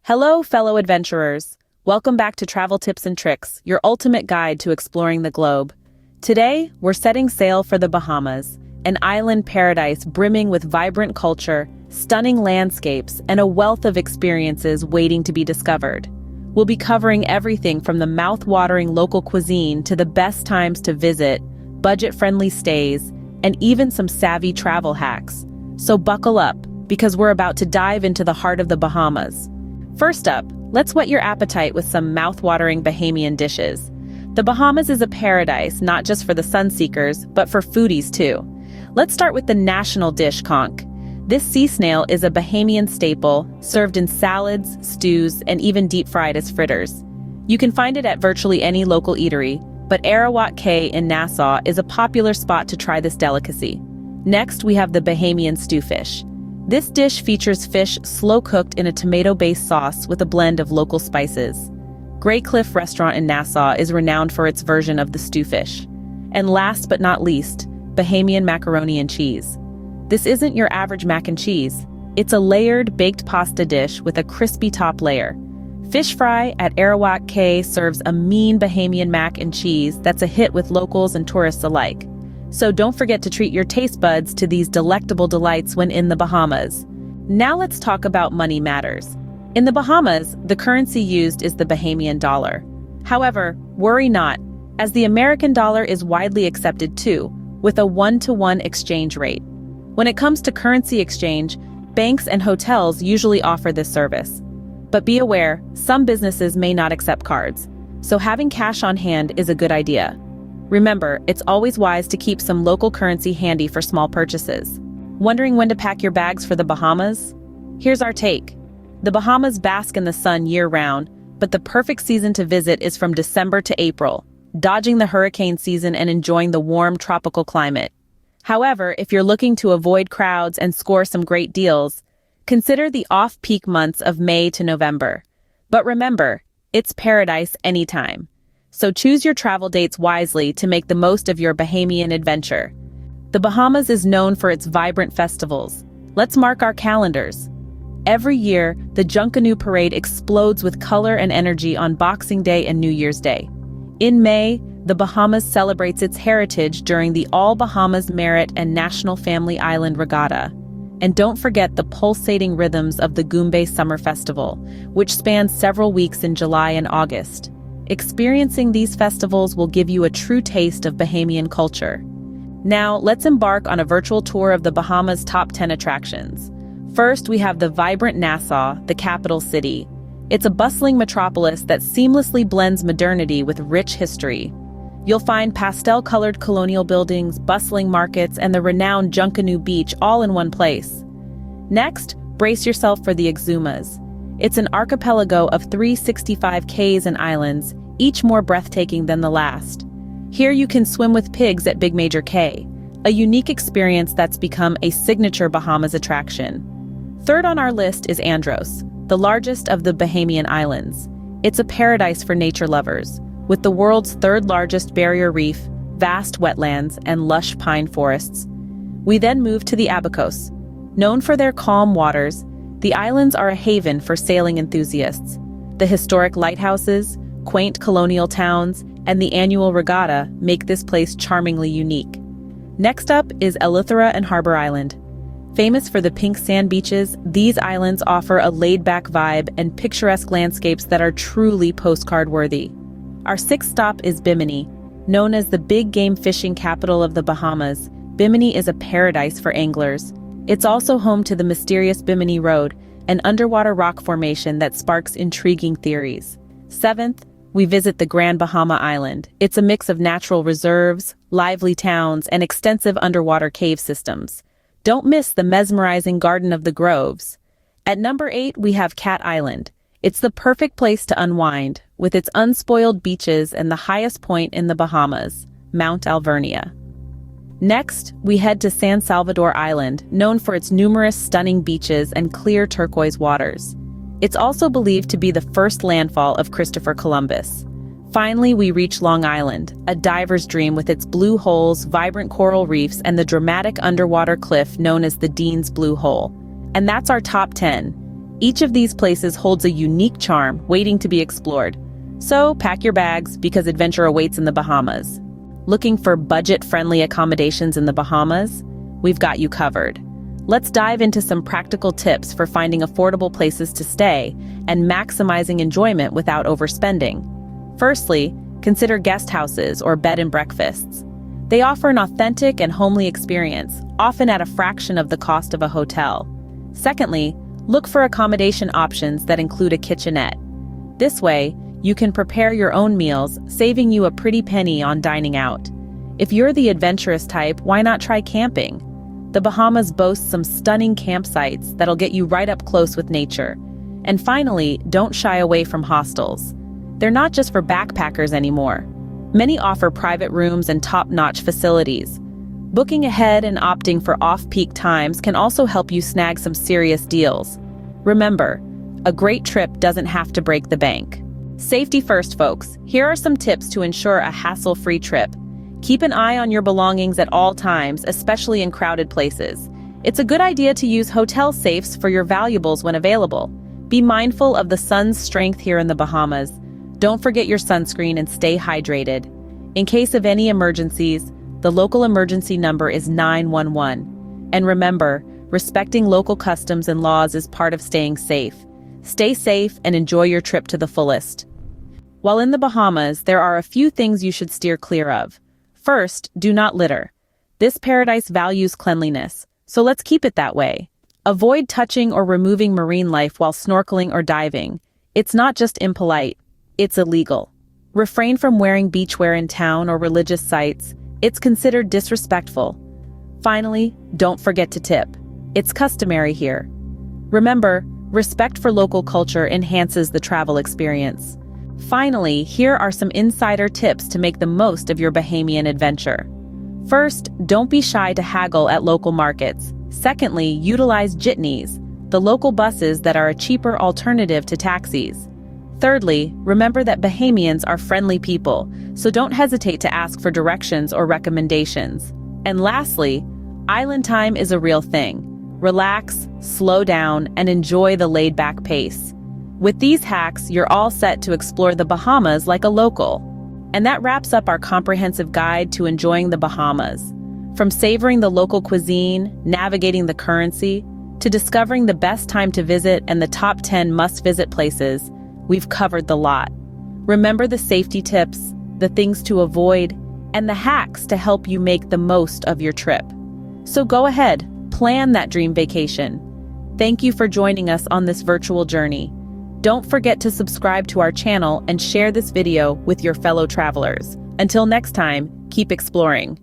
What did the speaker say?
Hello, fellow adventurers. Welcome back to Travel Tips and Tricks, your ultimate guide to exploring the globe. Today, we're setting sail for the Bahamas, an island paradise brimming with vibrant culture, stunning landscapes, and a wealth of experiences waiting to be discovered. We'll be covering everything from the mouth-watering local cuisine to the best times to visit, budget-friendly stays, and even some savvy travel hacks. So buckle up, because we're about to dive into the heart of the Bahamas. First up, let's whet your appetite with some mouth-watering Bahamian dishes. The Bahamas is a paradise not just for the sun-seekers, but for foodies too. Let's start with the national dish conch. This sea snail is a Bahamian staple, served in salads, stews, and even deep-fried as fritters. You can find it at virtually any local eatery, but Arawak Cay in Nassau is a popular spot to try this delicacy. Next, we have the Bahamian stewfish. This dish features fish slow-cooked in a tomato-based sauce with a blend of local spices. Grey Cliff Restaurant in Nassau is renowned for its version of the stewfish. And last but not least, Bahamian macaroni and cheese. This isn't your average mac and cheese. It's a layered, baked pasta dish with a crispy top layer. Fish Fry at Arawak Cay serves a mean Bahamian mac and cheese that's a hit with locals and tourists alike. So don't forget to treat your taste buds to these delectable delights when in the Bahamas. Now let's talk about money matters. In the Bahamas, the currency used is the Bahamian dollar. However, worry not, as the American dollar is widely accepted too, with a 1-to-1 exchange rate. When it comes to currency exchange, banks and hotels usually offer this service. But be aware, some businesses may not accept cards, so having cash on hand is a good idea. Remember, it's always wise to keep some local currency handy for small purchases. Wondering when to pack your bags for the Bahamas? Here's our take. The Bahamas bask in the sun year-round, but the perfect season to visit is from December to April, dodging the hurricane season and enjoying the warm tropical climate. However, if you're looking to avoid crowds and score some great deals, consider the off-peak months of May to November. But remember, it's paradise anytime. So choose your travel dates wisely to make the most of your Bahamian adventure. The Bahamas is known for its vibrant festivals. Let's mark our calendars. Every year, the Junkanoo Parade explodes with color and energy on Boxing Day and New Year's Day. In May, the Bahamas celebrates its heritage during the All Bahamas Merit and National Family Island Regatta. And don't forget the pulsating rhythms of the Goombay Summer Festival, which spans several weeks in July and August. Experiencing these festivals will give you a true taste of Bahamian culture. Now, let's embark on a virtual tour of the Bahamas' top 10 attractions. First, we have the vibrant Nassau, the capital city. It's a bustling metropolis that seamlessly blends modernity with rich history. You'll find pastel-colored colonial buildings, bustling markets, and the renowned Junkanoo Beach all in one place. Next, brace yourself for the Exumas. It's an archipelago of 365 cays and islands, each more breathtaking than the last. Here you can swim with pigs at Big Major Cay, a unique experience that's become a signature Bahamas attraction. Third on our list is Andros, the largest of the Bahamian islands. It's a paradise for nature lovers, with the world's third largest barrier reef, vast wetlands, and lush pine forests. We then move to the Abacos. Known for their calm waters, the islands are a haven for sailing enthusiasts. The historic lighthouses, quaint colonial towns, and the annual regatta make this place charmingly unique. Next up is Eleuthera and Harbor Island. Famous for the pink sand beaches, these islands offer a laid-back vibe and picturesque landscapes that are truly postcard-worthy. Our sixth stop is Bimini. Known as the big game fishing capital of the Bahamas, Bimini is a paradise for anglers. It's also home to the mysterious Bimini Road, an underwater rock formation that sparks intriguing theories. Seventh, we visit the Grand Bahama Island. It's a mix of natural reserves, lively towns, and extensive underwater cave systems. Don't miss the mesmerizing Garden of the Groves. At number 8, we have Cat Island. It's the perfect place to unwind, with its unspoiled beaches and the highest point in the Bahamas, Mount Alvernia. Next, we head to San Salvador Island, known for its numerous stunning beaches and clear turquoise waters. It's also believed to be the first landfall of Christopher Columbus. Finally, we reach Long Island, a diver's dream with its blue holes, vibrant coral reefs, and the dramatic underwater cliff known as the Dean's Blue Hole. And that's our top 10. Each of these places holds a unique charm waiting to be explored. So pack your bags because adventure awaits in the Bahamas. Looking for budget-friendly accommodations in the Bahamas? We've got you covered. Let's dive into some practical tips for finding affordable places to stay and maximizing enjoyment without overspending. Firstly, consider guest houses or bed and breakfasts. They offer an authentic and homely experience, often at a fraction of the cost of a hotel. Secondly, look for accommodation options that include a kitchenette. This way, you can prepare your own meals, saving you a pretty penny on dining out. If you're the adventurous type, why not try camping? The Bahamas boasts some stunning campsites that'll get you right up close with nature. And finally, don't shy away from hostels. They're not just for backpackers anymore. Many offer private rooms and top-notch facilities. Booking ahead and opting for off-peak times can also help you snag some serious deals. Remember, a great trip doesn't have to break the bank. Safety first, folks. Here are some tips to ensure a hassle-free trip. Keep an eye on your belongings at all times, especially in crowded places. It's a good idea to use hotel safes for your valuables when available. Be mindful of the sun's strength here in the Bahamas. Don't forget your sunscreen and stay hydrated. In case of any emergencies, the local emergency number is 911. And remember, respecting local customs and laws is part of staying safe. Stay safe and enjoy your trip to the fullest. While in the Bahamas, there are a few things you should steer clear of. First, do not litter. This paradise values cleanliness, so let's keep it that way. Avoid touching or removing marine life while snorkeling or diving. It's not just impolite, it's illegal. Refrain from wearing beachwear in town or religious sites. It's considered disrespectful. Finally, don't forget to tip. It's customary here. Remember, respect for local culture enhances the travel experience. Finally, here are some insider tips to make the most of your Bahamian adventure. First, don't be shy to haggle at local markets. Secondly, utilize jitneys, the local buses that are a cheaper alternative to taxis. Thirdly, remember that Bahamians are friendly people, so don't hesitate to ask for directions or recommendations. And lastly, island time is a real thing. Relax, slow down, and enjoy the laid-back pace. With these hacks, you're all set to explore the Bahamas like a local. And that wraps up our comprehensive guide to enjoying the Bahamas. From savoring the local cuisine, navigating the currency, to discovering the best time to visit and the top 10 must-visit places, we've covered the lot. Remember the safety tips, the things to avoid, and the hacks to help you make the most of your trip. So go ahead, plan that dream vacation. Thank you for joining us on this virtual journey. Don't forget to subscribe to our channel and share this video with your fellow travelers. Until next time, keep exploring.